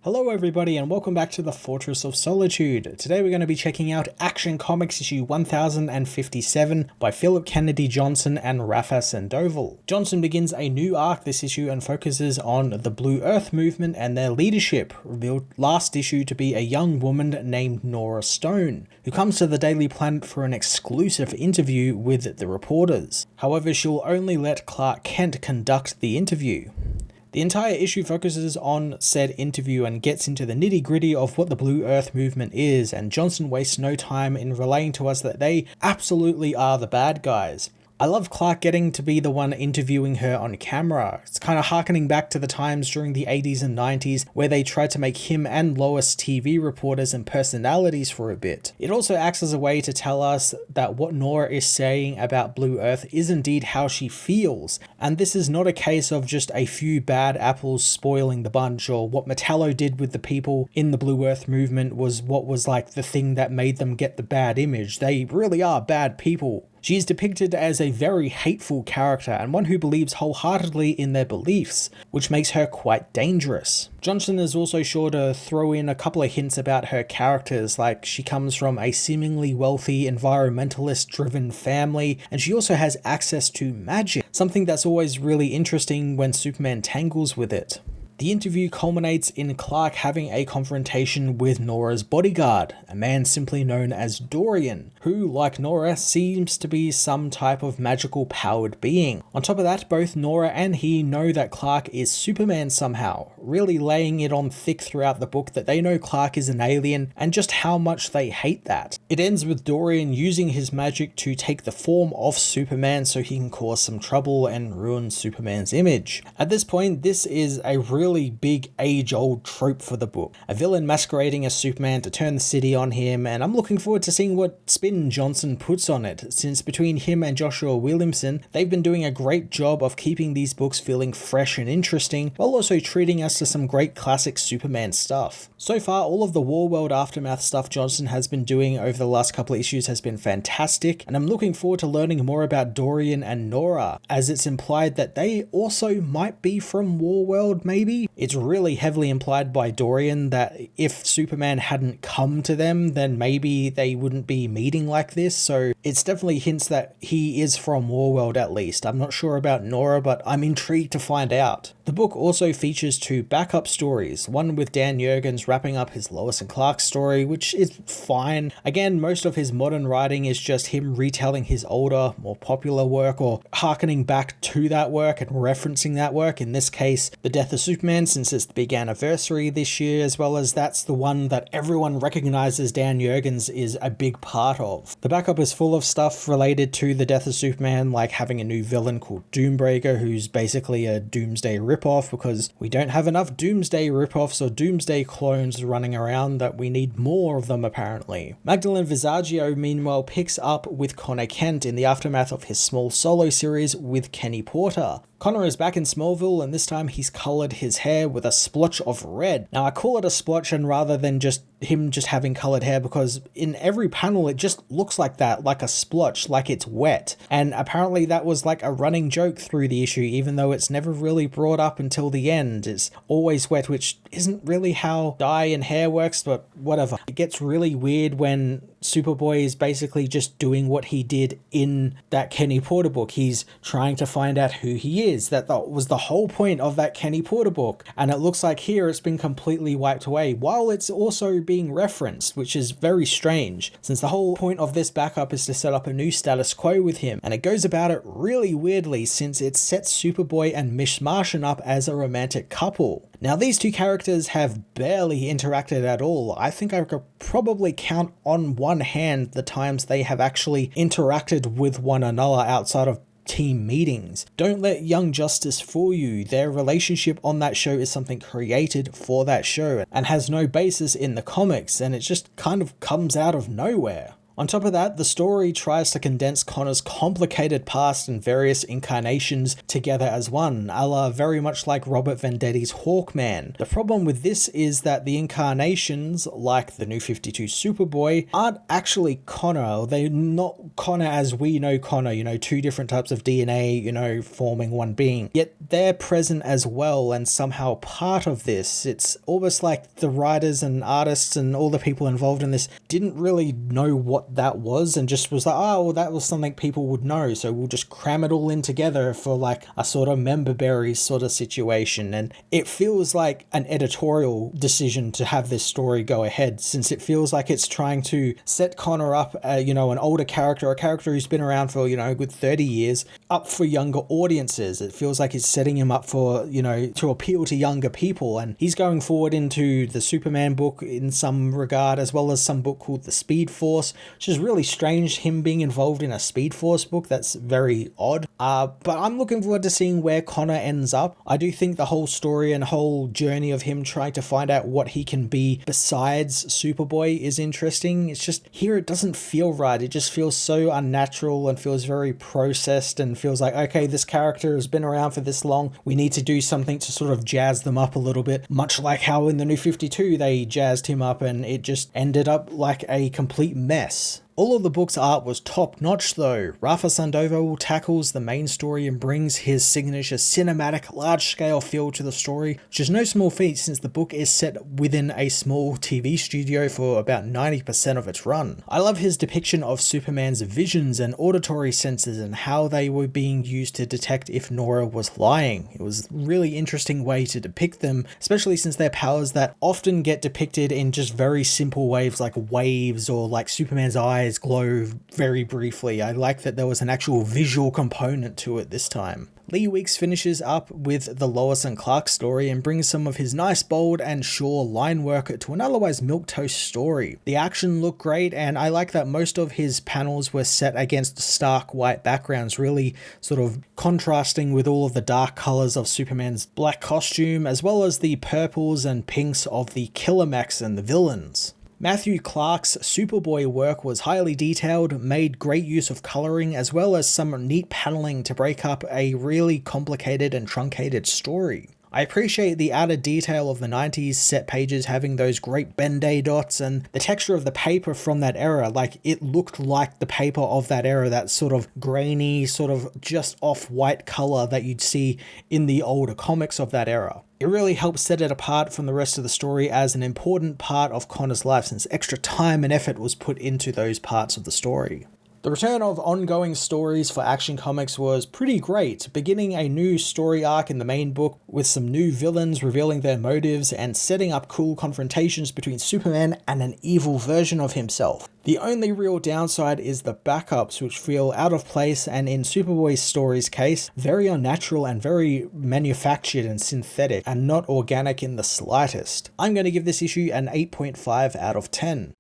Hello everybody and welcome back to the Fortress of Solitude. Today we're going to be checking out Action Comics issue 1057 by Philip Kennedy Johnson and Rafa Sandoval. Johnson begins a new arc this issue and focuses on the Blue Earth movement and their leadership, revealed last issue to be a young woman named Norah Stone, who comes to the Daily Planet for an exclusive interview with the reporters. However, she'll only let Clark Kent conduct the interview. The entire issue focuses on said interview and gets into the nitty-gritty of what the Blue Earth movement is, and Johnson wastes no time in relaying to us that they absolutely are the bad guys. I love Clark getting to be the one interviewing her on camera. It's kind of harkening back to the times during the 80s and 90s where they tried to make him and Lois TV reporters and personalities for a bit. It also acts as a way to tell us that what Norah is saying about Blue Earth is indeed how she feels, and this is not a case of just a few bad apples spoiling the bunch, or what Metallo did with the people in the Blue Earth movement was what was like the thing that made them get the bad image. They really are bad people. She is depicted as a very hateful character and one who believes wholeheartedly in their beliefs, which makes her quite dangerous. Johnson is also sure to throw in a couple of hints about her characters, like she comes from a seemingly wealthy, environmentalist-driven family, and she also has access to magic, something that's always really interesting when Superman tangles with it. The interview culminates in Clark having a confrontation with Norah's bodyguard, a man simply known as Dorian, who, like Norah, seems to be some type of magical powered being. On top of that, both Norah and he know that Clark is Superman somehow, really laying it on thick throughout the book that they know Clark is an alien and just how much they hate that. It ends with Dorian using his magic to take the form of Superman so he can cause some trouble and ruin Superman's image. At this point, this is a really big age-old trope for the book. A villain masquerading as Superman to turn the city on him, and I'm looking forward to seeing what spin Johnson puts on it, since between him and Joshua Williamson, they've been doing a great job of keeping these books feeling fresh and interesting, while also treating us to some great classic Superman stuff. So far, all of the Warworld Aftermath stuff Johnson has been doing over the last couple of issues has been fantastic, and I'm looking forward to learning more about Dorian and Norah, as it's implied that they also might be from Warworld, maybe? It's really heavily implied by Dorian that if Superman hadn't come to them, then maybe they wouldn't be meeting like this, so it's definitely hints that he is from Warworld at least. I'm not sure about Norah, but I'm intrigued to find out. The book also features two backup stories, one with Dan Jurgens wrapping up his Lois and Clark story, which is fine. Again, most of his modern writing is just him retelling his older, more popular work, or harkening back to that work and referencing that work, in this case, The Death of Superman, since it's the big anniversary this year, as well as that's the one that everyone recognizes Dan Jurgens is a big part of. The backup is full of stuff related to The Death of Superman, like having a new villain called Doombreaker, who's basically a Doomsday ripoff, because we don't have enough Doomsday ripoffs or Doomsday clones running around, that we need more of them apparently. Magdalene Visaggio meanwhile picks up with Connor Kent in the aftermath of his small solo series with Kenny Porter. Connor is back in Smallville, and this time he's coloured his hair with a splotch of red. Now I call it a splotch and rather than just him just having coloured hair, because in every panel it just looks like that, like a splotch, like it's wet. And apparently that was like a running joke through the issue, even though it's never really brought up until the end. It's always wet, which isn't really how dye and hair works, but whatever. It gets really weird when Superboy is basically just doing what he did in that Kenny Porter book. He's trying to find out who he is. That was the whole point of that Kenny Porter book. And it looks like here it's been completely wiped away, while it's also being referenced, which is very strange, since the whole point of this backup is to set up a new status quo with him. And it goes about it really weirdly, since it sets Superboy and Miss Martian up as a romantic couple. Now, these two characters have barely interacted at all. I think I could probably count on one hand the times they have actually interacted with one another outside of team meetings. Don't let Young Justice fool you. Their relationship on that show is something created for that show and has no basis in the comics, and it just kind of comes out of nowhere. On top of that, the story tries to condense Connor's complicated past and various incarnations together as one, a la very much like Robert Vendetti's Hawkman. The problem with this is that the incarnations, like the New 52 Superboy, aren't actually Connor. They're not Connor as we know Connor, two different types of DNA, forming one being. Yet they're present as well and somehow part of this. It's almost like the writers and artists and all the people involved in this didn't really know what that was and just was like, oh, well, that was something people would know, so we'll just cram it all in together for like a sort of member berries sort of situation. And it feels like an editorial decision to have this story go ahead, since it feels like it's trying to set Connor up, an older character, a character who's been around for, a good 30 years, up for younger audiences. It feels like it's setting him up for, to appeal to younger people. And he's going forward into the Superman book in some regard, as well as some book called The Speed Force, which is really strange, him being involved in a Speed Force book. That's very odd. But I'm looking forward to seeing where Connor ends up. I do think the whole story and whole journey of him trying to find out what he can be besides Superboy is interesting. It's just here it doesn't feel right. It just feels so unnatural and feels very processed and feels like, okay, this character has been around for this long. We need to do something to sort of jazz them up a little bit, much like how in the New 52 they jazzed him up and it just ended up like a complete mess. All of the book's art was top-notch though. Rafa Sandoval tackles the main story and brings his signature cinematic, large-scale feel to the story, which is no small feat since the book is set within a small TV studio for about 90% of its run. I love his depiction of Superman's visions and auditory senses and how they were being used to detect if Norah was lying. It was a really interesting way to depict them, especially since they're powers that often get depicted in just very simple ways like waves or like Superman's eyes glow very briefly. I like that there was an actual visual component to it this time. Lee Weeks finishes up with the Lois and Clark story and brings some of his nice, bold and sure line work to an otherwise milquetoast story. The action looked great, and I like that most of his panels were set against stark white backgrounds, really sort of contrasting with all of the dark colors of Superman's black costume, as well as the purples and pinks of the killer mechs and the villains. Matthew Clark's Superboy work was highly detailed, made great use of coloring, as well as some neat paneling to break up a really complicated and truncated story. I appreciate the added detail of the 90s set pages having those great Ben-Day dots and the texture of the paper from that era. Like, it looked like the paper of that era, that sort of grainy, sort of just off-white color that you'd see in the older comics of that era. It really helps set it apart from the rest of the story as an important part of Connor's life, since extra time and effort was put into those parts of the story. The return of ongoing stories for Action Comics was pretty great, beginning a new story arc in the main book with some new villains revealing their motives and setting up cool confrontations between Superman and an evil version of himself. The only real downside is the backups, which feel out of place and, in Superboy's story's case, very unnatural and very manufactured and synthetic and not organic in the slightest. I'm going to give this issue an 8.5 out of 10.